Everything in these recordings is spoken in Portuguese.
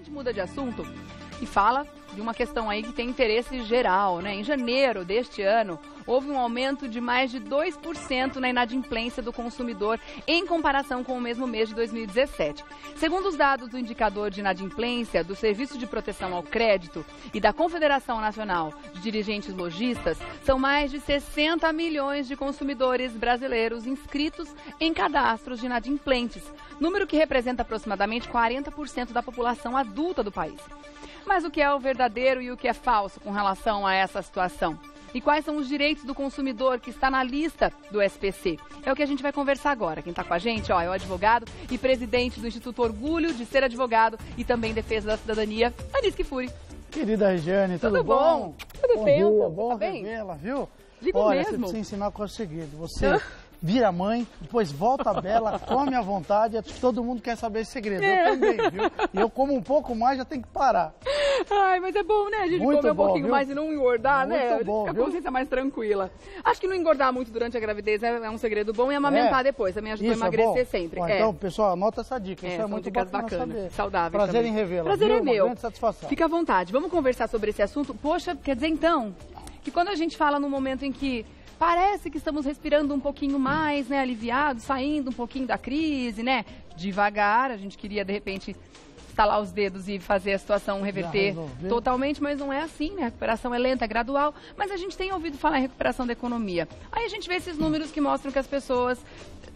gente muda de assunto e fala de uma questão aí que tem interesse geral, né? Em janeiro deste ano, houve um aumento de mais de 2% na inadimplência do consumidor em comparação com o mesmo mês de 2017. Segundo os dados do indicador de inadimplência do Serviço de Proteção ao Crédito e da Confederação Nacional de Dirigentes Lojistas, são mais de 60 milhões de consumidores brasileiros inscritos em cadastros de inadimplentes, número que representa aproximadamente 40% da população adulta do país. Mas o que é o verdadeiro e o que é falso com relação a essa situação? E quais são os direitos do consumidor que está na lista do SPC? É o que a gente vai conversar agora. Quem está com a gente, ó, é o advogado e presidente do Instituto Orgulho de Ser Advogado e também Defesa da Cidadania, Anis Kifuri. Querida Regiane, tudo bom? Tudo bem? Bom revê-la, viu? Digo Olha, mesmo. você precisa ensinar qual é o segredo. Você vira mãe, depois volta bela, come à vontade. Acho que todo mundo quer saber esse segredo. Eu também, viu? E eu como um pouco mais, já tenho que parar. Ai, mas é bom, né? A gente Muito comer um bom, pouquinho viu? mais e não engordar, né? Muito bom, Fica a viu? consciência mais tranquila. Acho que não engordar muito durante a gravidez é um segredo bom e amamentar depois. Também ajuda a Isso é emagrecer bom? sempre. Bom, então, pessoal, anota essa dica. Isso é são muito dicas bacana bacanas, saber. saudáveis. Prazer também. em revê-la. Prazer viu? é meu. Uma grande satisfação. Fica à vontade. Vamos conversar sobre esse assunto. Poxa, quer dizer então que quando a gente fala num momento em que parece que estamos respirando um pouquinho mais, né, aliviados, saindo um pouquinho da crise, né, devagar, a gente queria de repente estalar os dedos e fazer a situação reverter totalmente, mas não é assim, né? A recuperação é lenta, é gradual, mas a gente tem ouvido falar em recuperação da economia. Aí a gente vê esses números que mostram que as pessoas,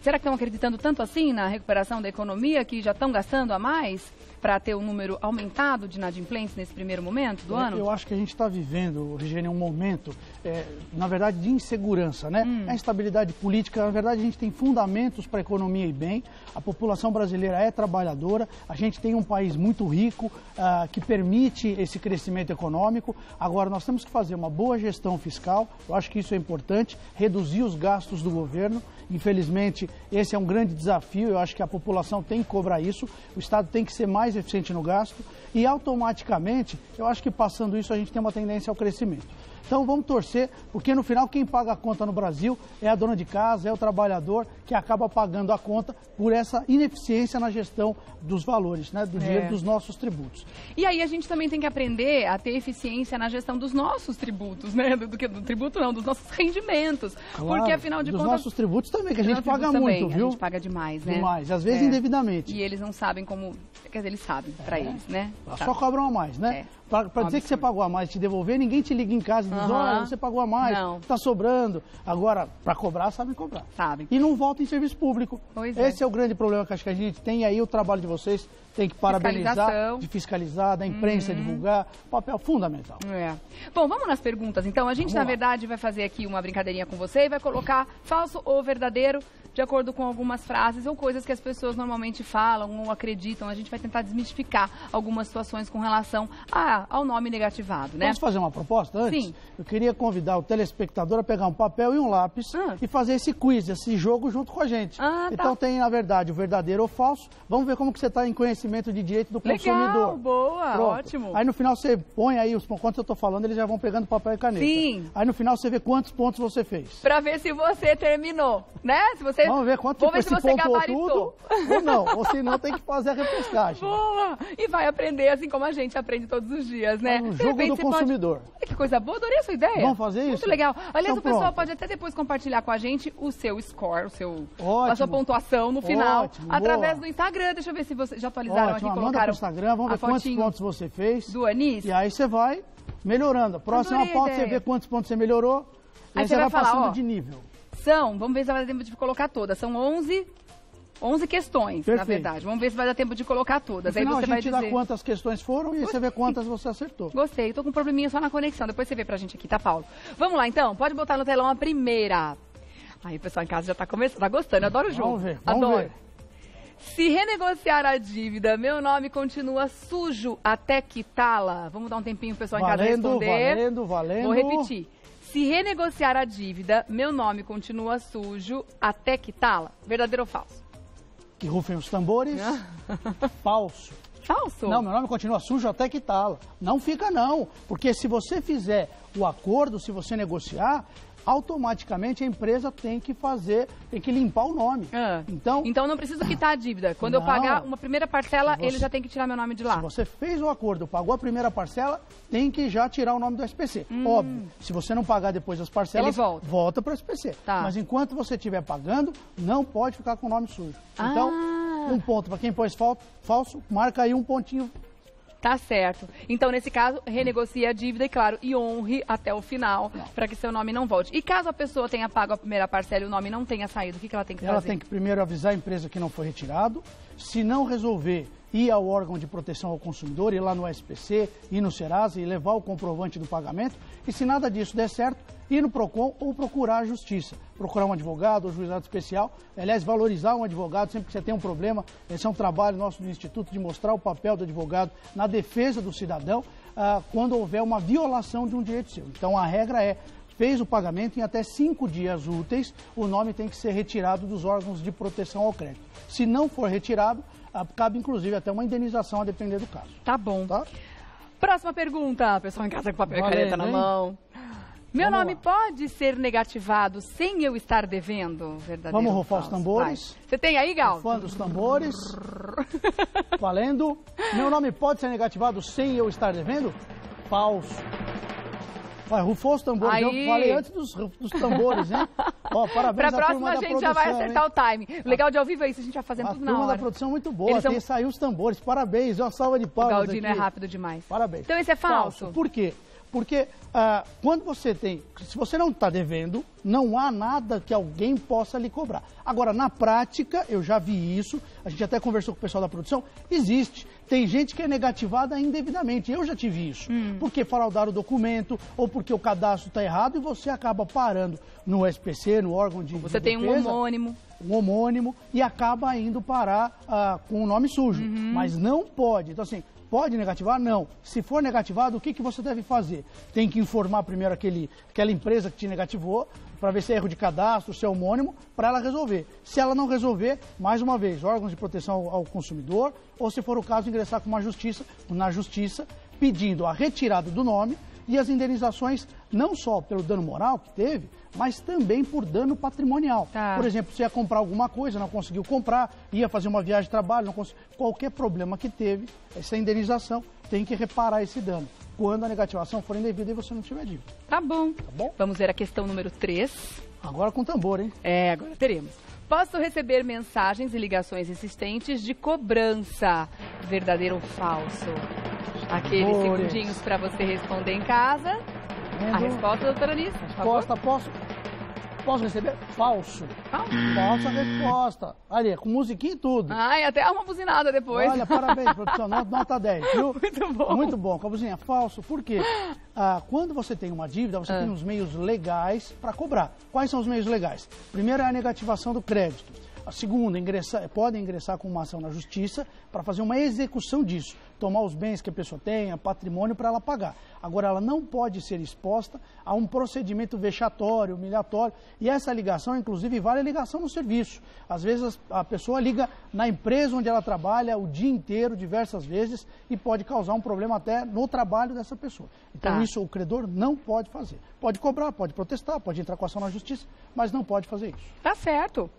será que estão acreditando tanto assim na recuperação da economia que já estão gastando a mais para ter o número aumentado de inadimplência nesse primeiro momento do ano? Eu acho que a gente está vivendo, Regiane, um momento, na verdade, de insegurança, né? A instabilidade política, na verdade, a gente tem fundamentos para a economia ir bem, a população brasileira é trabalhadora, a gente tem um país muito rico, que permite esse crescimento econômico. Agora, nós temos que fazer uma boa gestão fiscal, eu acho que isso é importante, reduzir os gastos do governo. Infelizmente, esse é um grande desafio, eu acho que a população tem que cobrar isso, o Estado tem que ser mais eficiente no gasto e automaticamente, eu acho que passando isso a gente tem uma tendência ao crescimento. Então vamos torcer, porque no final quem paga a conta no Brasil é a dona de casa, é o trabalhador que acaba pagando a conta por essa ineficiência na gestão dos valores, né, do dinheiro dos nossos tributos. E aí a gente também tem que aprender a ter eficiência na gestão dos nossos tributos, né? Do tributo não, dos nossos rendimentos. Claro, porque afinal de dos contas... nossos tributos também, que a gente paga também, muito, viu? A gente paga demais, né? Demais, às vezes indevidamente. E eles não sabem como... Quer dizer, eles sabem pra eles, né? Só cobram a mais, né? Para dizer que você pagou a mais e te devolver, ninguém te liga em casa e diz, olha, você pagou a mais, está sobrando. Agora, para cobrar, sabem cobrar. Sabem. E não volta em serviço público. Pois Esse é o grande problema que acho que a gente tem, e aí o trabalho de vocês tem que parabenizar, de fiscalizar, da imprensa divulgar, papel fundamental. Bom, vamos nas perguntas, então. A gente, na verdade, vai fazer aqui uma brincadeirinha com você e vai colocar falso ou verdadeiro, de acordo com algumas frases ou coisas que as pessoas normalmente falam ou acreditam. A gente vai tentar desmistificar algumas situações com relação ao nome negativado, né? Posso fazer uma proposta antes? Sim. Eu queria convidar o telespectador a pegar um papel e um lápis e fazer esse quiz, esse jogo junto com a gente. Então tem, na verdade, o verdadeiro ou falso. Vamos ver como que você está em conhecimento de direito do consumidor. Legal, boa, Pronto. ótimo. Aí no final você põe aí, quando eu estou falando, eles já vão pegando papel e caneta. Sim. Aí no final você vê quantos pontos você fez. Pra ver se você terminou, né? Se você... Vamos ver quanto Vamos ver se você gabaritou. Tudo, ou não, ou se não tem que fazer a repescagem. Boa! E vai aprender assim como a gente aprende todos os dias, né? O jogo do consumidor. Que coisa boa, adorei essa ideia. Vamos fazer isso? Muito legal. Aliás, Então, o pessoal pronto. pode até depois compartilhar com a gente o seu score, Ótimo. a sua pontuação no final, Ótimo, através boa. do Instagram. Deixa eu ver se vocês já atualizaram Ótimo, aqui, manda colocaram pro Instagram, vamos ver quantos pontos você fez. do Anis. E aí você vai melhorando. A próxima pauta você vê quantos pontos você melhorou. E aí você vai falar, passando de nível. Vamos ver se vai dar tempo de colocar todas. São 11 questões, na verdade. Vamos ver se vai dar tempo de colocar todas. No Aí final, você a gente vai dá quantas questões foram e aí você vê quantas você acertou. Gostei, tô com um probleminha só na conexão. Depois você vê pra gente aqui, tá, Paulo? Vamos lá, então? Pode botar no telão a primeira. Aí o pessoal em casa já tá começando, tá gostando. Eu adoro o jogo. Vamos ver. Se renegociar a dívida, meu nome continua sujo até quitá-la. Vamos dar um tempinho pro pessoal em casa responder. Valendo. Vou repetir. Se renegociar a dívida, meu nome continua sujo até quitá-la. Verdadeiro ou falso? Que rufem os tambores. Falso. Falso? Não, meu nome continua sujo até quitá-la. Não fica não, porque se você fizer o acordo, se você negociar, automaticamente a empresa tem que limpar o nome. Então não preciso quitar a dívida. Quando eu pagar uma primeira parcela, ele já tem que tirar meu nome de lá. Se você fez o acordo, pagou a primeira parcela, tem que já tirar o nome do SPC. Óbvio, se você não pagar depois das parcelas, volta para o SPC. Mas enquanto você estiver pagando, não pode ficar com o nome sujo. Então, um ponto para quem pôs falso, marca aí um pontinho. Tá certo. Então, nesse caso, renegocie a dívida e, claro, e honre até o final para que seu nome não volte. E caso a pessoa tenha pago a primeira parcela e o nome não tenha saído, o que ela tem que fazer? Ela tem que primeiro avisar a empresa que não foi retirado. Se não resolver, ir ao órgão de proteção ao consumidor, ir lá no SPC, ir no Serasa e levar o comprovante do pagamento. E se nada disso der certo, ir no PROCON ou procurar a justiça. Procurar um advogado ou juizado especial. Aliás, valorizar um advogado sempre que você tem um problema. Esse é um trabalho nosso do Instituto de mostrar o papel do advogado na defesa do cidadão quando houver uma violação de um direito seu. Então, a regra é: fez o pagamento, em até 5 dias úteis, o nome tem que ser retirado dos órgãos de proteção ao crédito. Se não for retirado, cabe inclusive até uma indenização a depender do caso. Tá bom. Próxima pergunta, pessoal em casa com papel e caneta na mão. Meu nome pode ser negativado sem eu estar devendo? Verdadeiro. Vamos rufar os tambores. Você tem aí, Gal? Rufando os tambores. Valendo. Meu nome pode ser negativado sem eu estar devendo? Falso. Vai, rufou os tambores. Eu falei antes dos tambores, hein? Ó, parabéns pra próxima a gente já vai acertar o time. O legal de ao vivo é isso, a gente vai fazendo tudo na hora. A turma da produção muito boa, tem saiu os tambores. Parabéns, uma salva de palmas. O Galdino é rápido demais. Parabéns. Então esse é falso. Por quê? Porque quando você se você não está devendo, não há nada que alguém possa lhe cobrar. Agora, na prática, eu já vi isso, a gente até conversou com o pessoal da produção, existe. Tem gente que é negativada indevidamente, eu já tive isso. Porque fraudaram o documento, ou porque o cadastro está errado e você acaba parando no SPC, no órgão de Você tem defesa, um homônimo. E acaba indo parar com o nome sujo. Mas não pode. Então, assim, pode negativar? Não. Se for negativado, o que você deve fazer? Tem que informar primeiro aquela empresa que te negativou, para ver se é erro de cadastro, se é homônimo, para ela resolver. Se ela não resolver, mais uma vez, órgãos de proteção ao consumidor, ou se for o caso, ingressar na justiça, pedindo a retirada do nome e as indenizações, não só pelo dano moral que teve, mas também por dano patrimonial. Por exemplo, você ia comprar alguma coisa, não conseguiu comprar, ia fazer uma viagem de trabalho, não conseguiu, qualquer problema que teve, essa indenização tem que reparar esse dano, quando a negativação for indevida e você não tiver dívida. Tá bom. Vamos ver a questão número 3. Agora com tambor, hein? Agora teremos. Posso receber mensagens e ligações insistentes de cobrança. Verdadeiro ou falso? Aqueles segundinhos para você responder em casa. A resposta, doutora Anis? Resposta, posso receber? Falso. Falsa resposta. Ali, com musiquinha e tudo. Até uma buzinada depois. Olha, parabéns, produção. Nota 10, viu? Muito bom. Muito bom, com a buzinha. Falso. Por quê? Quando você tem uma dívida, você tem os meios legais para cobrar. Quais são os meios legais? Primeiro é a negativação do crédito. A segunda, podem ingressar com uma ação na justiça para fazer uma execução disso, tomar os bens que a pessoa tenha, patrimônio, para ela pagar. Agora, ela não pode ser exposta a um procedimento vexatório, humilhatório, e essa ligação, inclusive, vale a ligação no serviço. Às vezes, a pessoa liga na empresa onde ela trabalha o dia inteiro, diversas vezes, e pode causar um problema até no trabalho dessa pessoa. Então, isso o credor não pode fazer. Pode cobrar, pode protestar, pode entrar com ação na justiça, mas não pode fazer isso. Tá certo.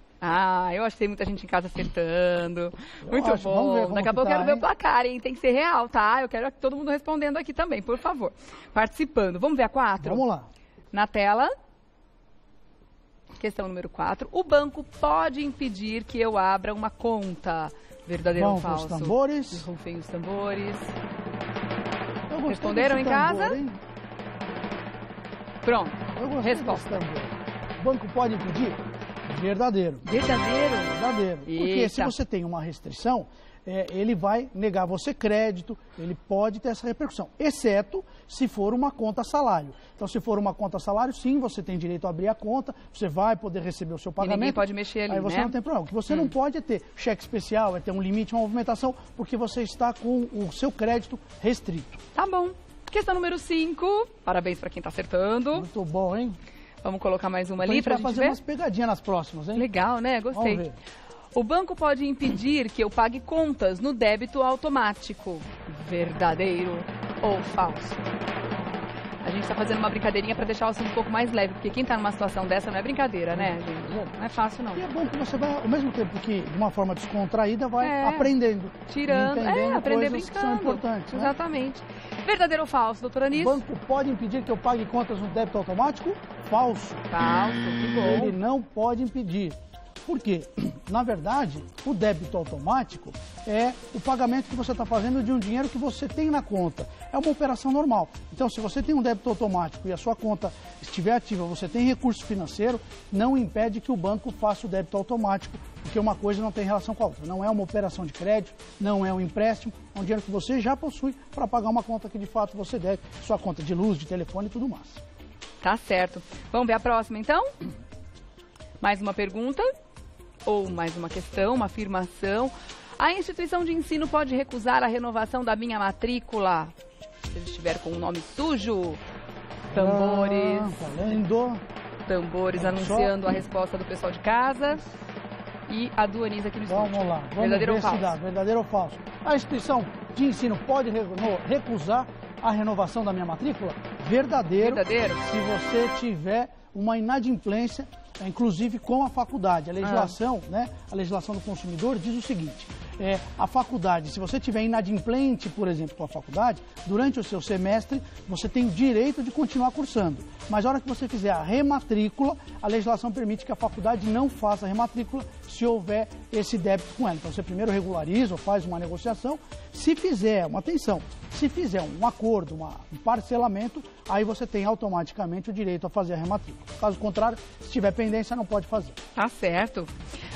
Eu acho que tem muita gente em casa acertando. Muito bom. Daqui a pouco eu quero ver o placar, hein? Tem que ser real, tá? Eu quero todo mundo respondendo aqui também, por favor. Participando. Vamos ver a 4? Vamos lá. Na tela. Questão número 4. O banco pode impedir que eu abra uma conta. Verdadeiro ou falso? Os tambores. Rufem os tambores. Responderam em casa? Pronto. Resposta. O banco pode impedir? Verdadeiro. Verdadeiro? Verdadeiro. Porque se você tem uma restrição, ele vai negar você crédito, ele pode ter essa repercussão, exceto se for uma conta salário. Então, se for uma conta salário, sim, você tem direito a abrir a conta, você vai poder receber o seu pagamento. E ninguém pode mexer ali, aí você não tem problema. O que você não pode é ter cheque especial, é ter um limite, uma movimentação, porque você está com o seu crédito restrito. Tá bom. Questão número 5. Parabéns para quem está acertando. Muito bom, hein? Vamos colocar mais uma ali para a gente fazer ver? Umas pegadinhas nas próximas, hein? Legal, né? Gostei. Vamos ver. O banco pode impedir que eu pague contas no débito automático. Verdadeiro ou falso? A gente está fazendo uma brincadeirinha para deixar o assunto um pouco mais leve, porque quem está numa situação dessa não é brincadeira, né, gente? Não é fácil, não. E é bom que você vai, ao mesmo tempo que de uma forma descontraída, vai aprendendo. Tirando, aprender coisas brincando. Que são importantes. Né? Exatamente. Verdadeiro ou falso, doutora Anísio? O banco pode impedir que eu pague contas no débito automático? Falso. Falso, que bom. Ele não pode impedir. Por quê? Na verdade, o débito automático é o pagamento que você está fazendo de um dinheiro que você tem na conta. É uma operação normal. Então, se você tem um débito automático e a sua conta estiver ativa, você tem recurso financeiro, não impede que o banco faça o débito automático, porque uma coisa não tem relação com a outra. Não é uma operação de crédito, não é um empréstimo, é um dinheiro que você já possui para pagar uma conta que de fato você deve, sua conta de luz, de telefone e tudo mais. Tá certo. Vamos ver a próxima, então? Mais uma pergunta? Ou mais uma questão, uma afirmação. A instituição de ensino pode recusar a renovação da minha matrícula se ele estiver com o nome sujo? Tambores. Valendo. Tambores anunciando a resposta do pessoal de casa. E a do Anísio aqui no estúdio. Vamos lá. Vamos verdadeiro ver ou falso? se dá. Verdadeiro ou falso? A instituição de ensino pode recusar a renovação da minha matrícula? Verdadeiro. Verdadeiro? Se você tiver uma inadimplência, inclusive com a faculdade. A legislação, né, a legislação do consumidor diz o seguinte, a faculdade, se você tiver inadimplente, por exemplo, com a faculdade, durante o seu semestre, você tem o direito de continuar cursando. Mas na hora que você fizer a rematrícula, a legislação permite que a faculdade não faça a rematrícula se houver esse débito com ela. Então você primeiro regulariza ou faz uma negociação. Se fizer, atenção, se fizer um acordo, um parcelamento, aí você tem automaticamente o direito a fazer a rematrícula. Caso contrário, se tiver pendência, não pode fazer. Tá certo.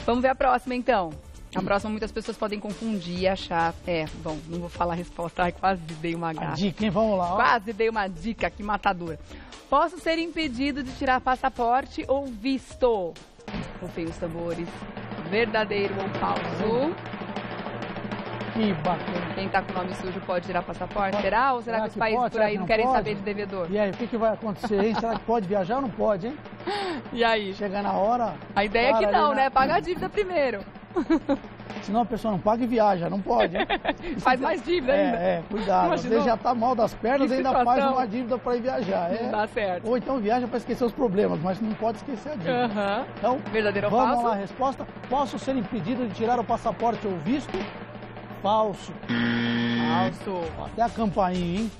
Vamos ver a próxima, então. A próxima muitas pessoas podem confundir e achar... bom, não vou falar a resposta, ai, quase dei uma gafa. A dica, hein? Vamos lá. Ó. Quase dei uma dica, que matadora. Posso ser impedido de tirar passaporte ou visto? Rufem os tambores. Verdadeiro ou falso? Que bacana. Quem tá com o nome sujo pode tirar passaporte? Será? Ou será que os países por aí não querem saber de devedor? E aí, o que vai acontecer, hein? Será que pode viajar ou não pode, hein? E aí? Chega na hora... A ideia é que não, né? Paga a dívida primeiro. Senão a pessoa não paga e viaja, não pode, hein? Faz mais dívida ainda. Cuidado. Imaginou? Você já tá mal das pernas e ainda faz uma dívida para ir viajar. Não dá certo. Ou então viaja para esquecer os problemas, mas não pode esquecer a dívida. Então, verdadeiro ou falso? Vamos lá, a resposta. Posso ser impedido de tirar o passaporte ou visto? Falso. Falso. Até a campainha, hein?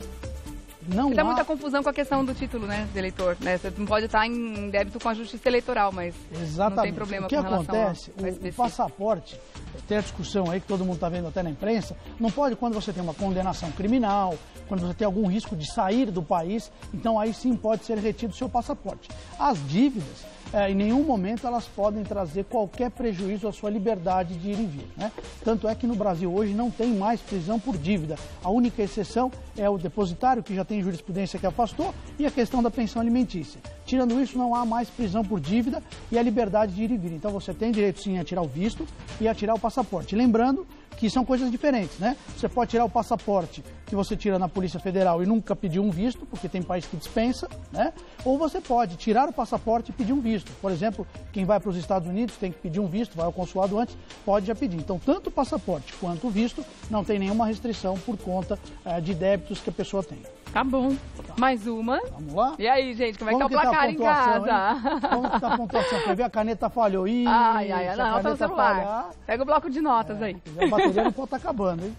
Não dá muita confusão com a questão do título, né, de eleitor, né? Você não pode estar em débito com a justiça eleitoral, mas não tem problema com relação ao... O que acontece, o passaporte, tem a discussão aí que todo mundo está vendo até na imprensa, não pode quando você tem uma condenação criminal, quando você tem algum risco de sair do país, então aí sim pode ser retido o seu passaporte. As dívidas, em nenhum momento elas podem trazer qualquer prejuízo à sua liberdade de ir e vir, né? Tanto é que no Brasil hoje não tem mais prisão por dívida. A única exceção é o depositário, que já tem jurisprudência que afastou, e a questão da pensão alimentícia. Tirando isso, não há mais prisão por dívida e a liberdade de ir e vir. Então você tem direito sim a tirar o visto e a tirar o passaporte. Lembrando que são coisas diferentes, né? Você pode tirar o passaporte que você tira na Polícia Federal e nunca pedir um visto, porque tem país que dispensa, né? Ou você pode tirar o passaporte e pedir um visto. Por exemplo, quem vai para os Estados Unidos tem que pedir um visto, vai ao consulado antes, pode já pedir. Então, tanto o passaporte quanto o visto não tem nenhuma restrição por conta de débitos que a pessoa tem. Tá bom. Mais uma. Vamos lá? E aí, gente, como é que tá o placar em casa? Como que tá a pontuação? Quer ver? A caneta falhou. Ih, não, tá no celular. Pega o bloco de notas aí. A bateria não pode estar acabando, hein?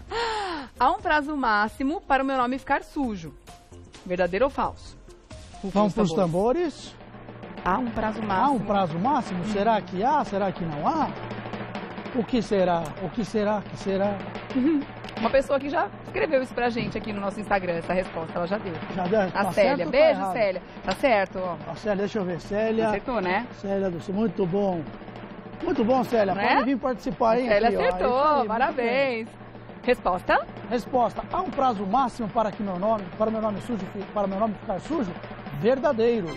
Há um prazo máximo para o meu nome ficar sujo. Verdadeiro ou falso? Vamos para os tambores. Há um prazo máximo. Há um prazo máximo? Será que há? Será que não há? O que será? O que será? Que será? Uma pessoa que já escreveu isso pra gente aqui no nosso Instagram, essa resposta, ela já deu. Já deu? A Célia. Beijo, Célia. Tá certo, ó. A Célia, deixa eu ver. Célia. Acertou, né? Célia, muito bom. Muito bom, Célia. Não Pode vir participar, hein? Célia acertou, aí, parabéns. Resposta? Resposta. Há um prazo máximo para que para o meu nome ficar sujo? Verdadeiro.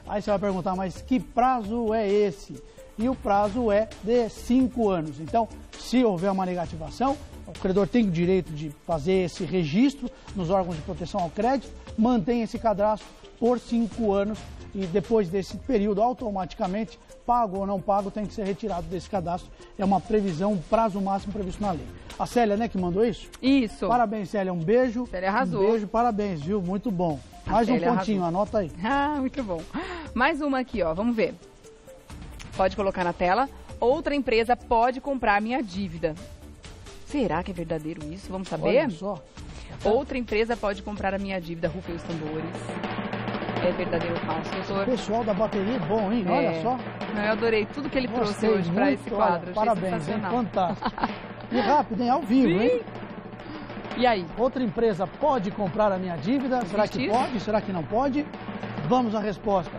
Aí você vai perguntar, mas que prazo é esse? E o prazo é de 5 anos. Então, se houver uma negativação, o credor tem o direito de fazer esse registro nos órgãos de proteção ao crédito, mantém esse cadastro por 5 anos e depois desse período, automaticamente, pago ou não pago, tem que ser retirado desse cadastro. É uma previsão, um prazo máximo previsto na lei. A Célia, né, que mandou isso? Isso. Parabéns, Célia. Um beijo. Célia arrasou. Um beijo, parabéns, viu? Muito bom. Mais um pontinho, anota aí. Ah, muito bom. Mais uma aqui, ó. Vamos ver. Pode colocar na tela. Outra empresa pode comprar minha dívida. Será que é verdadeiro isso? Vamos saber? Olha só. Outra empresa pode comprar a minha dívida. Rufem os tambores. É verdadeiro ou falso, doutor? O pessoal da bateria é bom, hein? Olha só. Eu adorei tudo que ele trouxe hoje para esse quadro. Parabéns, hein? Fantástico. E rápido, hein? Ao vivo, Sim. hein? E aí? Outra empresa pode comprar a minha dívida? Será que pode? Será que não pode? Vamos à resposta.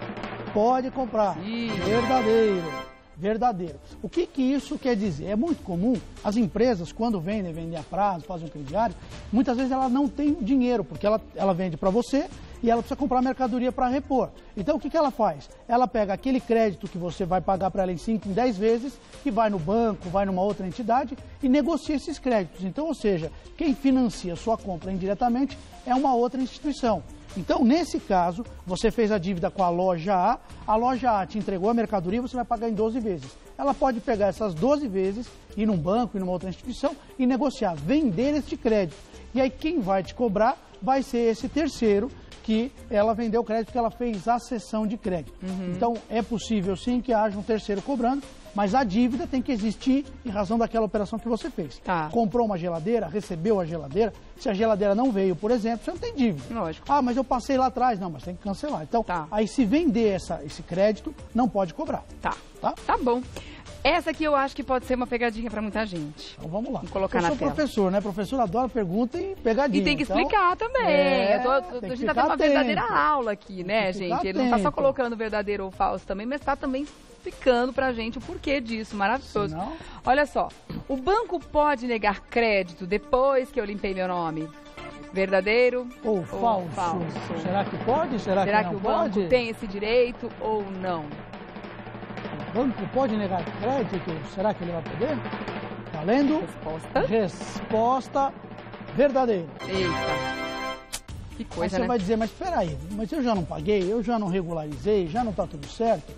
Pode comprar. Verdadeiro. Verdadeiro. O que isso quer dizer? É muito comum, as empresas, quando vendem a prazo, fazem um crediário, muitas vezes ela não tem dinheiro, porque ela vende para você e ela precisa comprar mercadoria para repor. Então, o que ela faz? Ela pega aquele crédito que você vai pagar para ela em 5, em 10 vezes, e vai no banco, vai numa outra entidade e negocia esses créditos. Então, ou seja, quem financia a sua compra indiretamente é uma outra instituição. Então, nesse caso, você fez a dívida com a loja A te entregou a mercadoria, você vai pagar em 12 vezes. Ela pode pegar essas 12 vezes, ir num banco, ir numa outra instituição e negociar, vender este crédito. E aí quem vai te cobrar vai ser esse terceiro que ela vendeu o crédito, que ela fez a cessão de crédito. Então, é possível sim que haja um terceiro cobrando, mas a dívida tem que existir em razão daquela operação que você fez. Comprou uma geladeira, recebeu a geladeira, se a geladeira não veio, por exemplo, você não tem dívida. Lógico. Ah, mas eu passei lá atrás. Não, mas tem que cancelar. Então, aí se vender esse crédito, não pode cobrar. Tá bom. Essa aqui eu acho que pode ser uma pegadinha para muita gente. Então vamos lá. Vamos colocar na tela. Eu sou professor, né? Professor adora pergunta e pegadinha. E tem que explicar também. A gente tá tendo uma verdadeira aula aqui, né, gente? Ele não tá só colocando verdadeiro ou falso também, mas tá também explicando pra gente o porquê disso. Maravilhoso. Olha só. O banco pode negar crédito depois que eu limpei meu nome? Verdadeiro ou falso? Será que pode? Será que não pode? Será que o banco tem esse direito ou não? O banco pode negar crédito? Será que ele vai poder? Valendo? Resposta verdadeira. Eita. Que coisa, aí você vai dizer, mas espera aí, mas eu já não paguei, eu já não regularizei, já não está tudo certo.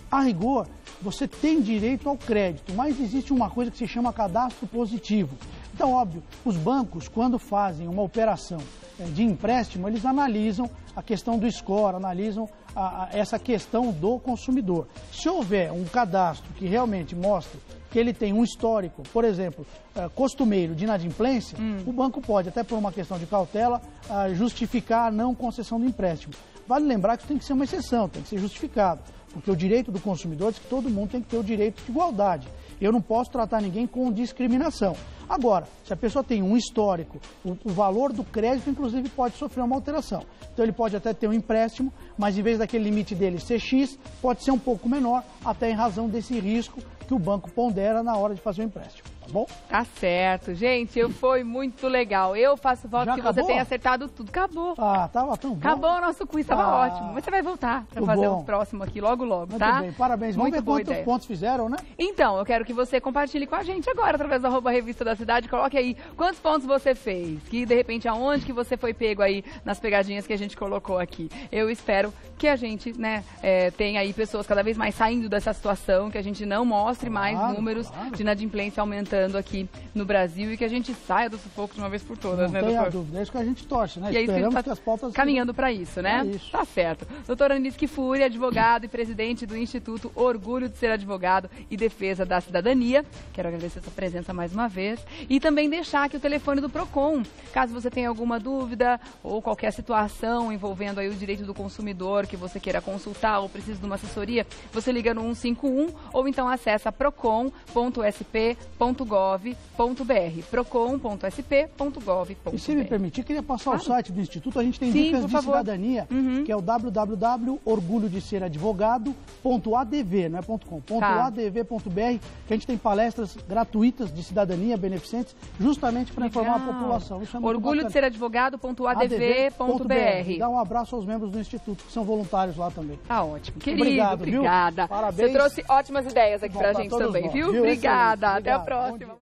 A rigor, você tem direito ao crédito, mas existe uma coisa que se chama cadastro positivo. Então, óbvio, os bancos, quando fazem uma operação de empréstimo, eles analisam a questão do score, analisam essa questão do consumidor. Se houver um cadastro que realmente mostre que ele tem um histórico, por exemplo, costumeiro de inadimplência, o banco pode, até por uma questão de cautela, justificar a não concessão do empréstimo. Vale lembrar que isso tem que ser uma exceção, tem que ser justificado, porque o direito do consumidor diz que todo mundo tem que ter o direito de igualdade. Eu não posso tratar ninguém com discriminação. Agora, se a pessoa tem um histórico, o valor do crédito, inclusive, pode sofrer uma alteração. Então, ele pode até ter um empréstimo, mas em vez daquele limite dele ser X, pode ser um pouco menor, até em razão desse risco que o banco pondera na hora de fazer o empréstimo. Tá bom? Tá certo. Gente, foi muito legal. Eu faço voto que você tenha acertado tudo. Acabou. Tava tão bom. Acabou o nosso quiz, tava ótimo. Mas você vai voltar para fazer o próximo aqui logo, muito tá? Muito bem, parabéns. Vamos ver quantos pontos fizeram, né? Então, eu quero que você compartilhe com a gente agora, através da @Revista da Cidade. Coloque aí quantos pontos você fez. Que, de repente, aonde que você foi pego aí nas pegadinhas que a gente colocou aqui. Eu espero que a gente, né, tenha aí pessoas cada vez mais saindo dessa situação, que a gente não mostre mais números de inadimplência aumentando aqui no Brasil e que a gente saia do sufoco de uma vez por todas, né, doutor? Não tenha dúvida, é isso que a gente torce, né? E esperamos que as pautas... caminhando para isso, né? Isso. Tá certo. Doutor Anísio Kfouri, advogado e presidente do Instituto Orgulho de Ser Advogado e Defesa da Cidadania. Quero agradecer a sua presença mais uma vez. E também deixar aqui o telefone do PROCON, caso você tenha alguma dúvida ou qualquer situação envolvendo aí o direito do consumidor que você queira consultar ou precisa de uma assessoria, você liga no 151 ou então acessa procon.sp.gov.br, procon.sp.gov.br. E se me permitir, queria passar o site do Instituto. A gente tem dicas de cidadania, que é o www.orgulhodeceradvogado.adv, não é .com, .adv.br, que a gente tem palestras gratuitas de cidadania, beneficentes, justamente para informar a população. Isso é muito orgulhodeceradvogado.adv.br. Dá um abraço aos membros do Instituto, que são voluntários lá também. Tá ótimo. Querido, obrigado, obrigada. Viu? Parabéns. Você trouxe ótimas ideias aqui pra gente também, viu? Obrigada. Até a próxima.